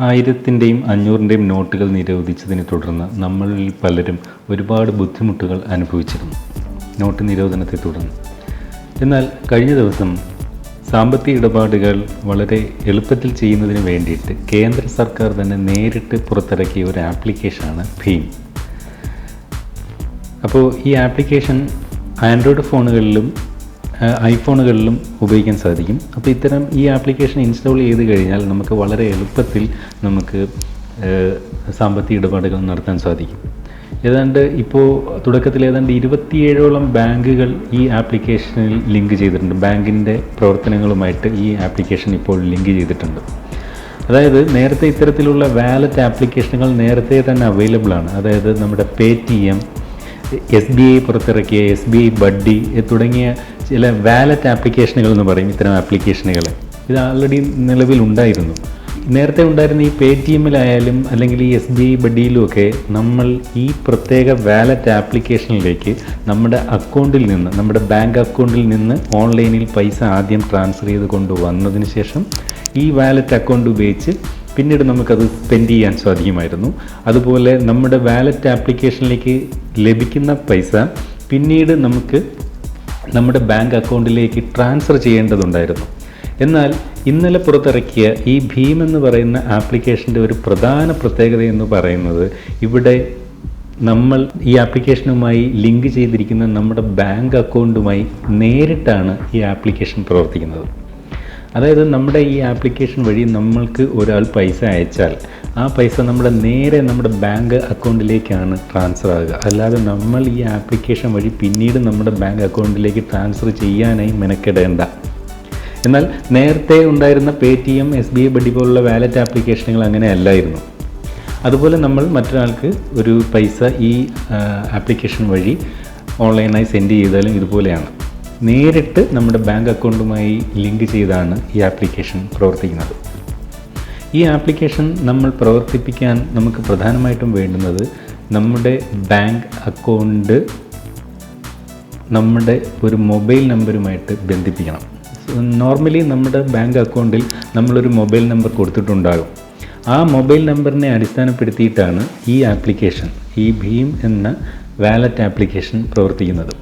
1000-ൻ്റെയും 500-ൻ്റെയും നോട്ടുകൾ നിരോധിച്ചതിനെ തുടർന്ന് നമ്മളിൽ പലരും ഒരുപാട് ബുദ്ധിമുട്ടുകൾ അനുഭവിച്ചിരുന്നു നോട്ട് നിരോധനത്തെ തുടർന്ന്. എന്നാൽ കഴിഞ്ഞ ദിവസം സാമ്പത്തിക ഇടപാടുകൾ വളരെ എളുപ്പത്തിൽ ചെയ്യുന്നതിന് വേണ്ടിയിട്ട് കേന്ദ്ര സർക്കാർ തന്നെ നേരിട്ട് പുറത്തിറക്കിയ ഒരു ആപ്ലിക്കേഷനാണ് ഭീം. അപ്പോൾ ഈ ആപ്ലിക്കേഷൻ ആൻഡ്രോയിഡ് ഫോണുകളിലും ഐഫോണുകളിലും ഉപയോഗിക്കാൻ സാധിക്കും. അപ്പോൾ ഇത്തരം ഈ ആപ്ലിക്കേഷൻ ഇൻസ്റ്റാൾ ചെയ്ത് കഴിഞ്ഞാൽ നമുക്ക് വളരെ എളുപ്പത്തിൽ നമുക്ക് സാമ്പത്തിക ഇടപാടുകൾ നടത്താൻ സാധിക്കും. ഏതാണ്ട് ഇപ്പോൾ തുടക്കത്തിൽ ഏതാണ്ട് 27ഓളം ബാങ്കുകൾ ഈ ആപ്ലിക്കേഷനിൽ ലിങ്ക് ചെയ്തിട്ടുണ്ട്. ബാങ്കിൻ്റെ പ്രവർത്തനങ്ങളുമായിട്ട് ഈ ആപ്ലിക്കേഷൻ ഇപ്പോൾ ലിങ്ക് ചെയ്തിട്ടുണ്ട്. അതായത് നേരത്തെ ഇത്തരത്തിലുള്ള വാലറ്റ് ആപ്ലിക്കേഷനുകൾ നേരത്തെ തന്നെ അവൈലബിൾ ആണ്. അതായത് നമ്മുടെ പേടിഎം, SBI പുറത്തിറക്കിയ SBI ബഡ്ഡി തുടങ്ങിയ ചില വാലറ്റ് ആപ്ലിക്കേഷനുകൾ എന്ന് പറയും. ഇത്തരം ആപ്ലിക്കേഷനുകൾ ഇത് ആൾറെഡി നിലവിലുണ്ടായിരുന്നു. നേരത്തെ ഉണ്ടായിരുന്ന ഈ പേടിഎമ്മിലായാലും അല്ലെങ്കിൽ ഈ SBI ബഡ്ഡിയിലുമൊക്കെ നമ്മൾ ഈ പ്രത്യേക വാലറ്റ് ആപ്ലിക്കേഷനിലേക്ക് നമ്മുടെ അക്കൗണ്ടിൽ നിന്ന്, നമ്മുടെ ബാങ്ക് അക്കൗണ്ടിൽ നിന്ന് ഓൺലൈനിൽ പൈസ ആദ്യം ട്രാൻസ്ഫർ ചെയ്ത് കൊണ്ടുവന്നതിന് ശേഷം ഈ വാലറ്റ് അക്കൗണ്ട് ഉപയോഗിച്ച് പിന്നീട് നമുക്കത് സ്പെൻഡ് ചെയ്യാൻ സാധിക്കുമായിരുന്നു. അതുപോലെ നമ്മുടെ വാലറ്റ് ആപ്ലിക്കേഷനിലേക്ക് ലഭിക്കുന്ന പൈസ പിന്നീട് നമുക്ക് നമ്മുടെ ബാങ്ക് അക്കൗണ്ടിലേക്ക് ട്രാൻസ്ഫർ ചെയ്യേണ്ടതുണ്ടായിരുന്നു. എന്നാൽ ഇന്നലെ പുറത്തിറക്കിയ ഈ ഭീം എന്ന് പറയുന്ന ആപ്ലിക്കേഷൻ്റെ ഒരു പ്രധാന പ്രത്യേകത എന്ന് പറയുന്നത്, ഇവിടെ നമ്മൾ ഈ ആപ്ലിക്കേഷനുമായി ലിങ്ക് ചെയ്തിരിക്കുന്ന നമ്മുടെ ബാങ്ക് അക്കൗണ്ടുമായി നേരിട്ടാണ് ഈ ആപ്ലിക്കേഷൻ പ്രവർത്തിക്കുന്നത്. അതായത് നമ്മുടെ ഈ ആപ്ലിക്കേഷൻ വഴി നമ്മൾക്ക് ഒരാൾ പൈസ അയച്ചാൽ ആ പൈസ നേരെ നമ്മുടെ ബാങ്ക് അക്കൗണ്ടിലേക്കാണ് ട്രാൻസ്ഫർ ആകുക. അല്ലാതെ നമ്മൾ ഈ ആപ്ലിക്കേഷൻ വഴി പിന്നീട് നമ്മുടെ ബാങ്ക് അക്കൗണ്ടിലേക്ക് ട്രാൻസ്ഫർ ചെയ്യാനായി മെനക്കെടേണ്ട. എന്നാൽ നേരത്തെ ഉണ്ടായിരുന്ന പേടിഎം, SBI ബഡ്ഡി പോലുള്ള വാലറ്റ് ആപ്ലിക്കേഷനുകൾ അങ്ങനെ അല്ലായിരുന്നു. അതുപോലെ നമ്മൾ മറ്റൊരാൾക്ക് ഒരു പൈസ ഈ ആപ്ലിക്കേഷൻ വഴി ഓൺലൈനായി സെൻഡ് ചെയ്താലും ഇതുപോലെയാണ്. നേരിട്ട് നമ്മുടെ ബാങ്ക് അക്കൗണ്ടുമായി ലിങ്ക് ചെയ്താണ് ഈ ആപ്ലിക്കേഷൻ പ്രവർത്തിക്കുന്നത്. ഈ ആപ്ലിക്കേഷൻ നമ്മൾ പ്രവർത്തിപ്പിക്കാൻ നമുക്ക് പ്രധാനമായിട്ടും വേണ്ടുന്നത് നമ്മുടെ ബാങ്ക് അക്കൗണ്ട് നമ്മുടെ ഒരു മൊബൈൽ നമ്പറുമായിട്ട് ബന്ധിപ്പിക്കണം. നോർമലി നമ്മുടെ ബാങ്ക് അക്കൗണ്ടിൽ നമ്മളൊരു മൊബൈൽ നമ്പർ കൊടുത്തിട്ടുണ്ടാകും. ആ മൊബൈൽ നമ്പറിനെ അടിസ്ഥാനപ്പെടുത്തിയിട്ടാണ് ഈ ആപ്ലിക്കേഷൻ, ഈ ഭീം എന്ന വാലറ്റ് ആപ്ലിക്കേഷൻ പ്രവർത്തിക്കുന്നത്.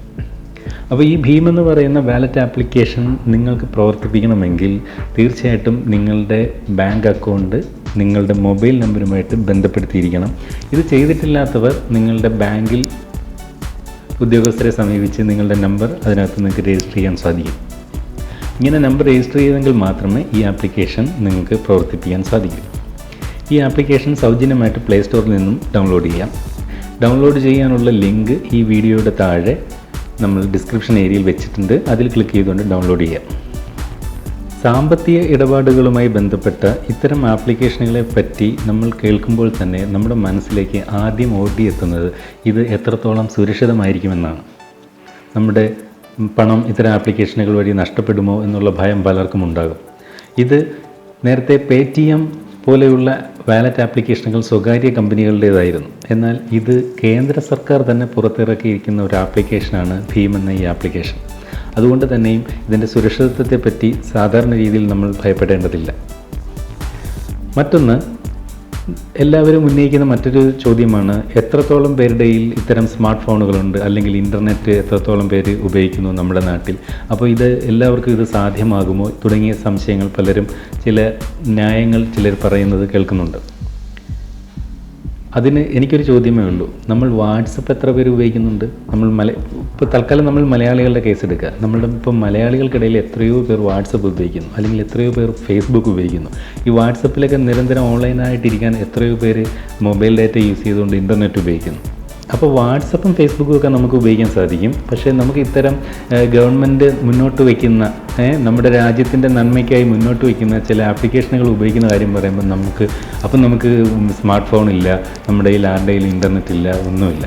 അപ്പോൾ ഈ ഭീം എന്ന് പറയുന്ന വാലറ്റ് ആപ്ലിക്കേഷൻ നിങ്ങൾക്ക് പ്രവർത്തിപ്പിക്കണമെങ്കിൽ തീർച്ചയായിട്ടും നിങ്ങളുടെ ബാങ്ക് അക്കൗണ്ട് നിങ്ങളുടെ മൊബൈൽ നമ്പറുമായിട്ട് ബന്ധപ്പെടുത്തിയിരിക്കണം. ഇത് ചെയ്തിട്ടില്ലാത്തവർ നിങ്ങളുടെ ബാങ്കിൽ ഉദ്യോഗസ്ഥരെ സമീപിച്ച് നിങ്ങളുടെ നമ്പർ അതിനകത്ത് നിങ്ങൾക്ക് രജിസ്റ്റർ ചെയ്യാൻ സാധിക്കും. ഇങ്ങനെ നമ്പർ രജിസ്റ്റർ ചെയ്തെങ്കിൽ മാത്രമേ ഈ ആപ്ലിക്കേഷൻ നിങ്ങൾക്ക് പ്രവർത്തിപ്പിക്കാൻ സാധിക്കൂ. ഈ ആപ്ലിക്കേഷൻ സൗജന്യമായിട്ട് പ്ലേ സ്റ്റോറിൽ നിന്നും ഡൗൺലോഡ് ചെയ്യാം. ഡൗൺലോഡ് ചെയ്യാനുള്ള ലിങ്ക് ഈ വീഡിയോയുടെ താഴെ നമ്മൾ ഡിസ്ക്രിപ്ഷൻ ഏരിയയിൽ വെച്ചിട്ടുണ്ട്. അതിൽ ക്ലിക്ക് ചെയ്തുകൊണ്ട് ഡൗൺലോഡ് ചെയ്യാം. സാമ്പത്തിക ഇടപാടുകളുമായി ബന്ധപ്പെട്ട ഇത്തരം ആപ്ലിക്കേഷനുകളെ പറ്റി നമ്മൾ കേൾക്കുമ്പോൾ തന്നെ നമ്മുടെ മനസ്സിലേക്ക് ആദ്യം ഓടിയെത്തുന്നത് ഇത് എത്രത്തോളം സുരക്ഷിതമായിരിക്കുമെന്നാണ്. നമ്മുടെ പണം ഇത്തരം ആപ്ലിക്കേഷനുകൾ വഴി നഷ്ടപ്പെടുമോ എന്നുള്ള ഭയം പലർക്കും ഉണ്ടാകും. ഇത് നേരത്തെ പേടിഎം പോലെയുള്ള വാലറ്റ് ആപ്ലിക്കേഷനുകൾ സ്വകാര്യ കമ്പനികളുടേതായിരുന്നു. എന്നാൽ ഇത് കേന്ദ്ര സർക്കാർ തന്നെ പുറത്തിറക്കിയിരിക്കുന്ന ഒരു ആപ്ലിക്കേഷനാണ് ഭീം എന്ന ഈ ആപ്ലിക്കേഷൻ. അതുകൊണ്ട് തന്നെയും ഇതിൻ്റെ സുരക്ഷിതത്വത്തെപ്പറ്റി സാധാരണ രീതിയിൽ നമ്മൾ ഭയപ്പെടേണ്ടതില്ല. മറ്റൊന്ന്, എല്ലാവരും ഉന്നയിക്കുന്ന മറ്റൊരു ചോദ്യമാണ് എത്രത്തോളം പേരുടെ ഇത്തരം സ്മാർട്ട് ഫോണുകളുണ്ട്, അല്ലെങ്കിൽ ഇൻ്റർനെറ്റ് എത്രത്തോളം പേര് ഉപയോഗിക്കുന്നു നമ്മുടെ നാട്ടിൽ. അപ്പോൾ ഇത് എല്ലാവർക്കും ഇത് സാധ്യമാകുമോ തുടങ്ങിയ സംശയങ്ങൾ പലരും, ചില ന്യായങ്ങൾ ചിലർ പറയുന്നത് കേൾക്കുന്നുണ്ട്. അതിന് എനിക്കൊരു ചോദ്യമേ ഉള്ളൂ. നമ്മൾ വാട്സപ്പ് എത്ര പേര് ഉപയോഗിക്കുന്നുണ്ട്? ഇപ്പോൾ തൽക്കാലം നമ്മൾ മലയാളികളുടെ കേസ് എടുക്കുക. ഇപ്പം മലയാളികൾക്കിടയിൽ എത്രയോ പേർ വാട്സപ്പ് ഉപയോഗിക്കുന്നു, അല്ലെങ്കിൽ എത്രയോ പേർ ഫേസ്ബുക്ക് ഉപയോഗിക്കുന്നു. ഈ വാട്സപ്പിലൊക്കെ നിരന്തരം ഓൺലൈനായിട്ടിരിക്കാൻ എത്രയോ പേര് മൊബൈൽ ഡാറ്റ യൂസ് ചെയ്തുകൊണ്ട് ഇൻ്റർനെറ്റ് ഉപയോഗിക്കുന്നു. അപ്പോൾ വാട്സപ്പും ഫേസ്ബുക്കും ഒക്കെ നമുക്ക് ഉപയോഗിക്കാൻ സാധിക്കും. പക്ഷേ നമുക്ക് ഇത്തരം ഗവൺമെൻറ് മുന്നോട്ട് വയ്ക്കുന്ന, നമ്മുടെ രാജ്യത്തിൻ്റെ നന്മയ്ക്കായി മുന്നോട്ട് വയ്ക്കുന്ന ചില ആപ്ലിക്കേഷനുകൾ ഉപയോഗിക്കുന്ന കാര്യം പറയുമ്പോൾ നമുക്ക് സ്മാർട്ട് ഫോൺ ഇല്ല, നമ്മുടെ കയ്യിൽ ആരുടെ കയ്യിൽ ഇൻ്റർനെറ്റ് ഇല്ല, ഒന്നുമില്ല.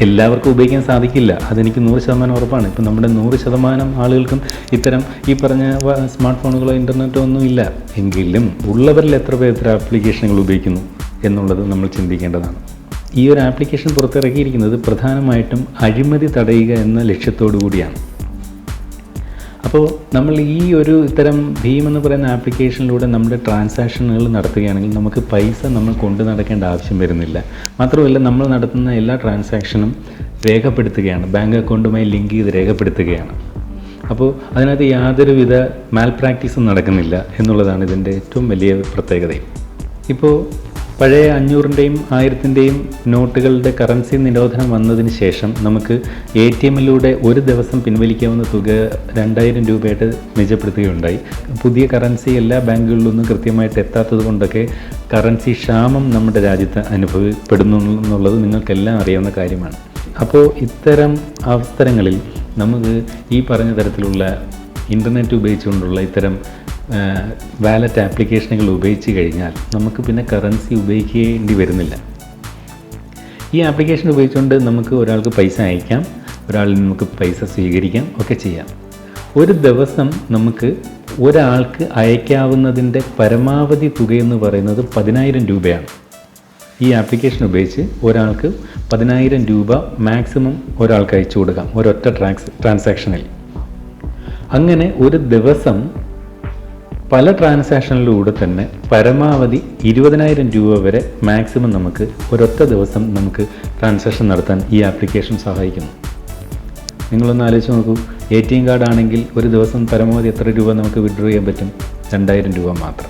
എല്ലാവർക്കും ഉപയോഗിക്കാൻ സാധിക്കില്ല, അതെനിക്ക് 100% ഉറപ്പാണ്. ഇപ്പം നമ്മുടെ 100% ആളുകൾക്കും ഇത്തരം ഈ പറഞ്ഞ സ്മാർട്ട് ഫോണുകളോ ഇൻ്റർനെറ്റോ ഒന്നും ഇല്ല. എങ്കിലും ഉള്ളവരിൽ എത്ര പേർ ഇത്തരം ആപ്ലിക്കേഷനുകൾ ഉപയോഗിക്കുന്നു എന്നുള്ളത് നമ്മൾ ചിന്തിക്കേണ്ടതാണ്. ഈ ഒരു ആപ്ലിക്കേഷൻ പുറത്തിറക്കിയിരിക്കുന്നത് പ്രധാനമായിട്ടും അഴിമതി തടയുക എന്ന ലക്ഷ്യത്തോടു കൂടിയാണ്. അപ്പോൾ നമ്മൾ ഈ ഒരു ഇത്തരം ഭീം എന്ന് പറയുന്ന ആപ്ലിക്കേഷനിലൂടെ നമ്മുടെ ട്രാൻസാക്ഷനുകൾ നടത്തുകയാണെങ്കിൽ നമുക്ക് പൈസ നമ്മൾ കൊണ്ടു നടക്കേണ്ട ആവശ്യം വരുന്നില്ല. മാത്രമല്ല നമ്മൾ നടത്തുന്ന എല്ലാ ട്രാൻസാക്ഷനും രേഖപ്പെടുത്തുകയാണ്, ബാങ്ക് അക്കൗണ്ടുമായി ലിങ്ക് ചെയ്ത് രേഖപ്പെടുത്തുകയാണ്. അപ്പോൾ അതിനകത്ത് യാതൊരുവിധ മാൽ പ്രാക്ടീസും നടക്കുന്നില്ല എന്നുള്ളതാണ് ഇതിൻ്റെ ഏറ്റവും വലിയ പ്രത്യേകതയും. ഇപ്പോൾ പഴയ 500-ൻ്റെയും 1000-ൻ്റെയും നോട്ടുകളുടെ കറൻസി നിരോധനം വന്നതിന് ശേഷം നമുക്ക് ATM-ിലൂടെ ഒരു ദിവസം പിൻവലിക്കാവുന്ന തുക 2000 രൂപയായിട്ട് നിജപ്പെടുത്തുകയുണ്ടായി. പുതിയ കറൻസി എല്ലാ ബാങ്കുകളിലൊന്നും കൃത്യമായിട്ട് എത്താത്തത് കൊണ്ടൊക്കെ കറൻസി ക്ഷാമം നമ്മുടെ രാജ്യത്ത് അനുഭവപ്പെടുന്നു എന്നുള്ളത് നിങ്ങൾക്കെല്ലാം അറിയാവുന്ന കാര്യമാണ്. അപ്പോൾ ഇത്തരം അവസരങ്ങളിൽ നമുക്ക് ഈ പറഞ്ഞ തരത്തിലുള്ള ഇൻ്റർനെറ്റ് ഉപയോഗിച്ചുകൊണ്ടുള്ള ഇത്തരം വാലറ്റ് ആപ്ലിക്കേഷനുകൾ ഉപയോഗിച്ച് കഴിഞ്ഞാൽ നമുക്ക് പിന്നെ കറൻസി ഉപയോഗിക്കേണ്ടി വരുന്നില്ല. ഈ ആപ്ലിക്കേഷൻ ഉപയോഗിച്ചുകൊണ്ട് നമുക്ക് ഒരാൾക്ക് പൈസ അയക്കാം, ഒരാളിൽ നമുക്ക് പൈസ സ്വീകരിക്കാം, ഒക്കെ ചെയ്യാം. ഒരു ദിവസം നമുക്ക് ഒരാൾക്ക് അയക്കാവുന്നതിൻ്റെ പരമാവധി തുകയെന്ന് പറയുന്നത് 10,000 രൂപയാണ്. ഈ ആപ്ലിക്കേഷൻ ഉപയോഗിച്ച് ഒരാൾക്ക് 10,000 രൂപ മാക്സിമം ഒരാൾക്ക് അയച്ചു കൊടുക്കാം ഒരൊറ്റ ട്രാൻസാക്ഷനിൽ. അങ്ങനെ ഒരു ദിവസം പല ട്രാൻസാക്ഷനിലൂടെ തന്നെ പരമാവധി 20,000 രൂപ വരെ മാക്സിമം നമുക്ക് ഒരൊറ്റ ദിവസം നമുക്ക് ട്രാൻസാക്ഷൻ നടത്താൻ ഈ ആപ്ലിക്കേഷൻ സഹായിക്കുന്നു. നിങ്ങളൊന്ന് ആലോചിച്ച് നോക്കൂ, ATM കാർഡ് ആണെങ്കിൽ ഒരു ദിവസം പരമാവധി എത്ര രൂപ നമുക്ക് വിഡ്രോ ചെയ്യാൻ പറ്റും? 2,000 രൂപ മാത്രം.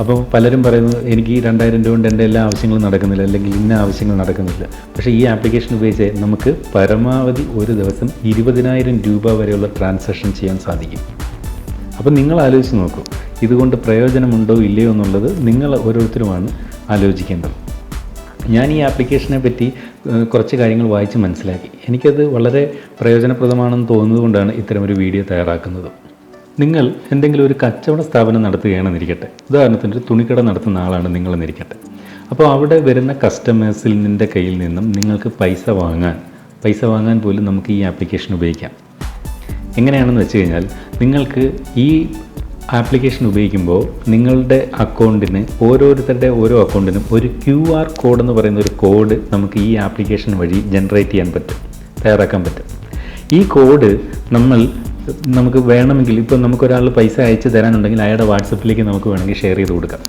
അപ്പോൾ പലരും പറയുന്നത് എനിക്ക് ഈ 2,000 രൂപ കൊണ്ട് എൻ്റെ എല്ലാ ആവശ്യങ്ങളും നടക്കുന്നില്ല, അല്ലെങ്കിൽ ഇന്ന ആവശ്യങ്ങൾ നടക്കുന്നില്ല. പക്ഷേ ഈ ആപ്ലിക്കേഷൻ ഉപയോഗിച്ച് നമുക്ക് പരമാവധി ഒരു ദിവസം 20,000 രൂപ വരെയുള്ള ട്രാൻസാക്ഷൻ ചെയ്യാൻ സാധിക്കും. അപ്പോൾ നിങ്ങൾ ആലോചിച്ച് നോക്കൂ, ഇതുകൊണ്ട് പ്രയോജനമുണ്ടോ ഇല്ലയോ എന്നുള്ളത് നിങ്ങൾ ഓരോരുത്തരുമാണ് ആലോചിക്കേണ്ടത്. ഞാൻ ഈ ആപ്ലിക്കേഷനെ പറ്റി കുറച്ച് കാര്യങ്ങൾ വായിച്ച് മനസ്സിലാക്കി. എനിക്കത് വളരെ പ്രയോജനപ്രദമാണെന്ന് തോന്നുന്നത് കൊണ്ടാണ് ഇത്തരമൊരു വീഡിയോ തയ്യാറാക്കുന്നത്. നിങ്ങൾ എന്തെങ്കിലും ഒരു കച്ചവട സ്ഥാപനം നടത്തുകയാണെന്നിരിക്കട്ടെ, ഉദാഹരണത്തിന് ഒരു തുണിക്കട നടത്തുന്ന ആളാണ് നിങ്ങളെന്നിരിക്കട്ടെ. അപ്പോൾ അവിടെ വരുന്ന കസ്റ്റമേഴ്സിൽ നിൻ്റെ കയ്യിൽ നിന്നും നിങ്ങൾക്ക് പൈസ വാങ്ങാൻ പോലും നമുക്ക് ഈ ആപ്ലിക്കേഷൻ ഉപയോഗിക്കാം. എങ്ങനെയാണെന്ന് വെച്ച് കഴിഞ്ഞാൽ, നിങ്ങൾക്ക് ഈ ആപ്ലിക്കേഷൻ ഉപയോഗിക്കുമ്പോൾ നിങ്ങളുടെ അക്കൗണ്ടിന് ഓരോരുത്തരുടെ ഓരോ അക്കൗണ്ടിനും ഒരു QR കോഡ് എന്ന് പറയുന്ന ഒരു കോഡ് നമുക്ക് ഈ ആപ്ലിക്കേഷൻ വഴി ജനറേറ്റ് ചെയ്യാൻ പറ്റും, തയ്യാറാക്കാൻ പറ്റും. ഈ കോഡ് നമുക്ക് വേണമെങ്കിൽ, ഇപ്പോൾ നമുക്കൊരാൾ പൈസ അയച്ചു തരാനുണ്ടെങ്കിൽ അയാളുടെ വാട്സപ്പിലേക്ക് നമുക്ക് വേണമെങ്കിൽ ഷെയർ ചെയ്ത് കൊടുക്കാം.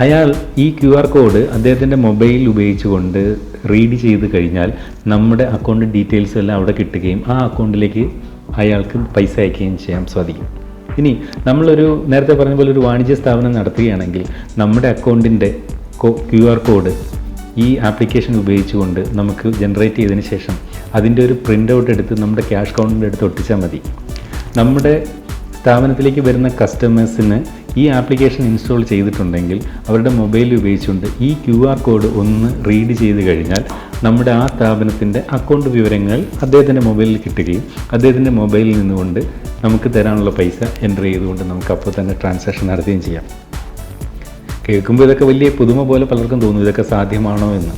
അയാൾ ഈ QR കോഡ് അദ്ദേഹത്തിൻ്റെ മൊബൈൽ ഉപയോഗിച്ചുകൊണ്ട് റീഡ് ചെയ്ത് കഴിഞ്ഞാൽ നമ്മുടെ അക്കൗണ്ട് ഡീറ്റെയിൽസ് എല്ലാം അവിടെ കിട്ടുകയും ആ അക്കൗണ്ടിലേക്ക് അയാൾക്ക് പൈസ അയക്കുകയും ചെയ്യാൻ സാധിക്കും. ഇനി നമ്മളൊരു നേരത്തെ പറഞ്ഞ പോലെ ഒരു വാണിജ്യ സ്ഥാപനം നടത്തുകയാണെങ്കിൽ നമ്മുടെ അക്കൗണ്ടിൻ്റെ QR കോഡ് ഈ ആപ്ലിക്കേഷൻ ഉപയോഗിച്ചുകൊണ്ട് നമുക്ക് ജനറേറ്റ് ചെയ്തതിന് ശേഷം അതിൻ്റെ ഒരു പ്രിൻ്റ് ഔട്ട് എടുത്ത് നമ്മുടെ ക്യാഷ് കൗണ്ടറിൻ്റെ അടുത്ത് ഒട്ടിച്ചാൽ മതി. നമ്മുടെ സ്ഥാപനത്തിലേക്ക് വരുന്ന കസ്റ്റമേഴ്സിന് ഈ ആപ്ലിക്കേഷൻ ഇൻസ്റ്റാൾ ചെയ്തിട്ടുണ്ടെങ്കിൽ അവരുടെ മൊബൈൽ ഉപയോഗിച്ചുകൊണ്ട് ഈ QR കോഡ് ഒന്ന് റീഡ് ചെയ്ത് കഴിഞ്ഞാൽ നമ്മുടെ ആ സ്ഥാപനത്തിൻ്റെ അക്കൗണ്ട് വിവരങ്ങൾ അദ്ദേഹത്തിൻ്റെ മൊബൈലിൽ കിട്ടുകയും അദ്ദേഹത്തിൻ്റെ മൊബൈലിൽ നിന്നുകൊണ്ട് നമുക്ക് തരാനുള്ള പൈസ എൻ്റർ ചെയ്തുകൊണ്ട് നമുക്ക് അപ്പോൾ തന്നെ ട്രാൻസാക്ഷൻ നടത്തുകയും ചെയ്യാം. കേൾക്കുമ്പോൾ ഇതൊക്കെ വലിയ പുതുമ പോലെ പലർക്കും തോന്നും, ഇതൊക്കെ സാധ്യമാണോ എന്ന്.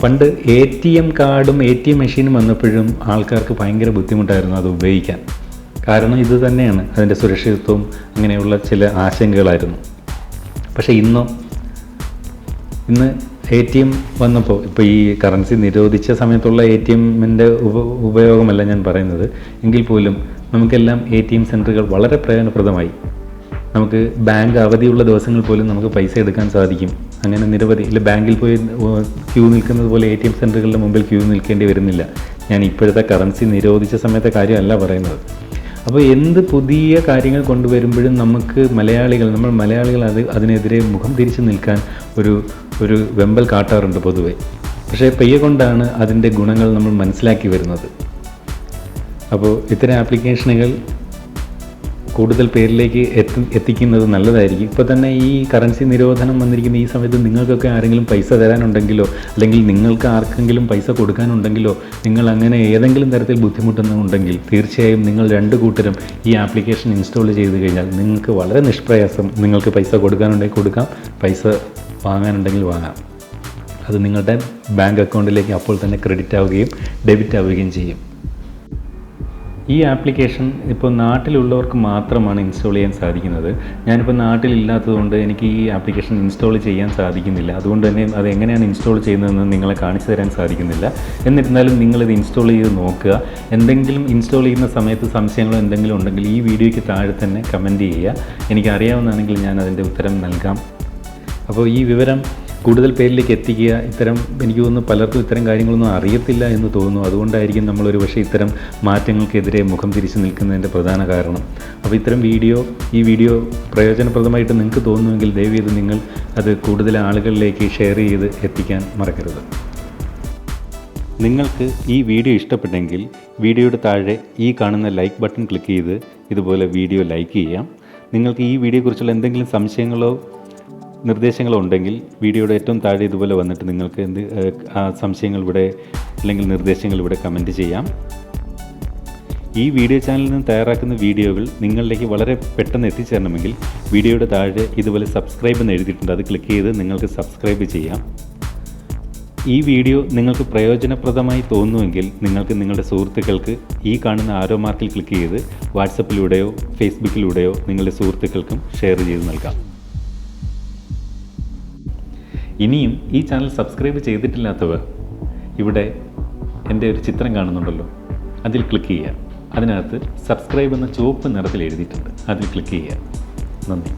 പണ്ട് ATM കാർഡും ATM മെഷീനും വന്നപ്പോഴും ആൾക്കാർക്ക് ഭയങ്കര ബുദ്ധിമുട്ടായിരുന്നു അത് ഉപയോഗിക്കാൻ. കാരണം ഇത് തന്നെയാണ്, അതിൻ്റെ സുരക്ഷിതത്വവും അങ്ങനെയുള്ള ചില ആശങ്കകളായിരുന്നു. പക്ഷേ ഇന്ന് ATM വന്നപ്പോൾ, ഇപ്പോൾ ഈ കറൻസി നിരോധിച്ച സമയത്തുള്ള ATM-ൻ്റെ ഉപയോഗമല്ല ഞാൻ പറയുന്നത്, എങ്കിൽ പോലും നമുക്കെല്ലാം ATM സെൻറ്ററുകൾ വളരെ പ്രയോജനപ്രദമായി. നമുക്ക് ബാങ്ക് അവധിയുള്ള ദിവസങ്ങൾ പോലും നമുക്ക് പൈസ എടുക്കാൻ സാധിക്കും. അങ്ങനെ നിരവധി ബാങ്കിൽ പോയി ക്യൂ നിൽക്കുന്നത് പോലെ ATM സെൻറ്ററുകളുടെ മുമ്പിൽ ക്യൂ നിൽക്കേണ്ടി വരുന്നില്ല. ഞാൻ ഇപ്പോഴത്തെ കറൻസി നിരോധിച്ച സമയത്തെ കാര്യമല്ല പറയുന്നത്. അപ്പോൾ എന്ത് പുതിയ കാര്യങ്ങൾ കൊണ്ടുവരുമ്പോഴും നമ്മൾ മലയാളികൾ അതിനെതിരെ മുഖം തിരിച്ച് നിൽക്കാൻ ഒരു വെമ്പൽ കാട്ടാറുണ്ട് പൊതുവെ. പക്ഷേ പയ്യെ കൊണ്ടാണ് അതിൻ്റെ ഗുണങ്ങൾ നമ്മൾ മനസ്സിലാക്കി വരുന്നത്. അപ്പോൾ ഇത്തരം ആപ്ലിക്കേഷനുകൾ കൂടുതൽ പേരിലേക്ക് എത്തിക്കുന്നത് നല്ലതായിരിക്കും. ഇപ്പോൾ തന്നെ ഈ കറൻസി നിരോധനം വന്നിരിക്കുന്ന ഈ സമയത്ത് നിങ്ങൾക്കൊക്കെ ആരെങ്കിലും പൈസ തരാനുണ്ടെങ്കിലോ അല്ലെങ്കിൽ നിങ്ങൾക്ക് ആർക്കെങ്കിലും പൈസ കൊടുക്കാനുണ്ടെങ്കിലോ നിങ്ങൾ അങ്ങനെ ഏതെങ്കിലും തരത്തിൽ ബുദ്ധിമുട്ടുന്നുണ്ടെങ്കിൽ തീർച്ചയായും നിങ്ങൾ രണ്ട് കൂട്ടരും ഈ ആപ്ലിക്കേഷൻ ഇൻസ്റ്റാൾ ചെയ്ത് കഴിഞ്ഞാൽ നിങ്ങൾക്ക് വളരെ നിഷ്പ്രയാസം നിങ്ങൾക്ക് പൈസ കൊടുക്കാനുണ്ടെങ്കിൽ കൊടുക്കാം, പൈസ വാങ്ങാനുണ്ടെങ്കിൽ വാങ്ങാം. അത് നിങ്ങളുടെ ബാങ്ക് അക്കൗണ്ടിലേക്ക് അപ്പോൾ തന്നെ ക്രെഡിറ്റ് ആവുകയും ഡെബിറ്റ് ആവുകയും ചെയ്യും. ഈ ആപ്ലിക്കേഷൻ ഇപ്പോൾ നാട്ടിലുള്ളവർക്ക് മാത്രമാണ് ഇൻസ്റ്റാൾ ചെയ്യാൻ സാധിക്കുന്നത്. ഞാനിപ്പോൾ നാട്ടിലില്ലാത്തതുകൊണ്ട് എനിക്ക് ഈ ആപ്ലിക്കേഷൻ ഇൻസ്റ്റാൾ ചെയ്യാൻ സാധിക്കുന്നില്ല. അതുകൊണ്ട് തന്നെ അത് എങ്ങനെയാണ് ഇൻസ്റ്റാൾ ചെയ്യുന്നതെന്ന് നിങ്ങളെ കാണിച്ചു തരാൻ സാധിക്കുന്നില്ല. എന്നിരുന്നാലും നിങ്ങളിത് ഇൻസ്റ്റാൾ ചെയ്ത് നോക്കുക. എന്തെങ്കിലും ഇൻസ്റ്റാൾ ചെയ്യുന്ന സമയത്ത് സംശയങ്ങളോ എന്തെങ്കിലും ഉണ്ടെങ്കിൽ ഈ വീഡിയോയ്ക്ക് താഴെ തന്നെ കമൻറ്റ് ചെയ്യുക. എനിക്കറിയാവുന്നതാണെങ്കിൽ ഞാൻ അതിൻ്റെ ഉത്തരം നൽകാം. അപ്പോൾ ഈ വിവരം കൂടുതൽ പേരിലേക്ക് എത്തിക്കുക. എനിക്ക് തോന്നുന്നു പലർക്കും ഇത്തരം കാര്യങ്ങളൊന്നും അറിയത്തില്ല എന്ന് തോന്നുന്നു. അതുകൊണ്ടായിരിക്കും നമ്മളൊരു പക്ഷേ ഇത്തരം മാറ്റങ്ങൾക്കെതിരെ മുഖം തിരിച്ച് നിൽക്കുന്നതിൻ്റെ പ്രധാന കാരണം. അപ്പോൾ ഈ വീഡിയോ പ്രയോജനപ്രദമായിട്ട് നിങ്ങൾക്ക് തോന്നുമെങ്കിൽ ദയവേത് നിങ്ങൾ അത് കൂടുതൽ ആളുകളിലേക്ക് ഷെയർ ചെയ്ത് എത്തിക്കാൻ മറക്കരുത്. നിങ്ങൾക്ക് ഈ വീഡിയോ ഇഷ്ടപ്പെട്ടെങ്കിൽ വീഡിയോയുടെ താഴെ ഈ കാണുന്ന ലൈക്ക് ബട്ടൺ ക്ലിക്ക് ചെയ്ത് ഇതുപോലെ വീഡിയോ ലൈക്ക് ചെയ്യാം. നിങ്ങൾക്ക് ഈ വീഡിയോയെക്കുറിച്ചുള്ള എന്തെങ്കിലും സംശയങ്ങളോ നിർദ്ദേശങ്ങളോ ഉണ്ടെങ്കിൽ വീഡിയോയുടെ ഏറ്റവും താഴെ ഇതുപോലെ വന്നിട്ട് നിങ്ങൾക്ക് ആ സംശയങ്ങൾ ഇവിടെ അല്ലെങ്കിൽ നിർദ്ദേശങ്ങൾ ഇവിടെ കമൻറ്റ് ചെയ്യാം. ഈ വീഡിയോ ചാനലിൽ നിന്ന് തയ്യാറാക്കുന്ന വീഡിയോകൾ നിങ്ങളിലേക്ക് വളരെ പെട്ടെന്ന് എത്തിച്ചേരണമെങ്കിൽ വീഡിയോയുടെ താഴെ ഇതുപോലെ സബ്സ്ക്രൈബ് എന്ന് എഴുതിയിട്ടുണ്ട്. അത് ക്ലിക്ക് ചെയ്ത് നിങ്ങൾക്ക് സബ്സ്ക്രൈബ് ചെയ്യാം. ഈ വീഡിയോ നിങ്ങൾക്ക് പ്രയോജനപ്രദമായി തോന്നുമെങ്കിൽ നിങ്ങൾക്ക് നിങ്ങളുടെ സുഹൃത്തുക്കൾക്ക് ഈ കാണുന്ന ആരോ മാർക്കിൽ ക്ലിക്ക് ചെയ്ത് വാട്സപ്പിലൂടെയോ ഫേസ്ബുക്കിലൂടെയോ നിങ്ങളുടെ സുഹൃത്തുക്കൾക്കും ഷെയർ ചെയ്ത് നൽകാം. ഇനിയും ഈ ചാനൽ സബ്സ്ക്രൈബ് ചെയ്തിട്ടില്ലാത്തവർ ഇവിടെ എൻ്റെ ഒരു ചിത്രം കാണുന്നുണ്ടല്ലോ, അതിൽ ക്ലിക്ക് ചെയ്യുക. അതിനകത്ത് സബ്സ്ക്രൈബ് എന്ന ചുവപ്പ് നിറത്തിൽ എഴുതിയിട്ടുണ്ട്. അതിൽ ക്ലിക്ക് ചെയ്യുക. നന്ദി.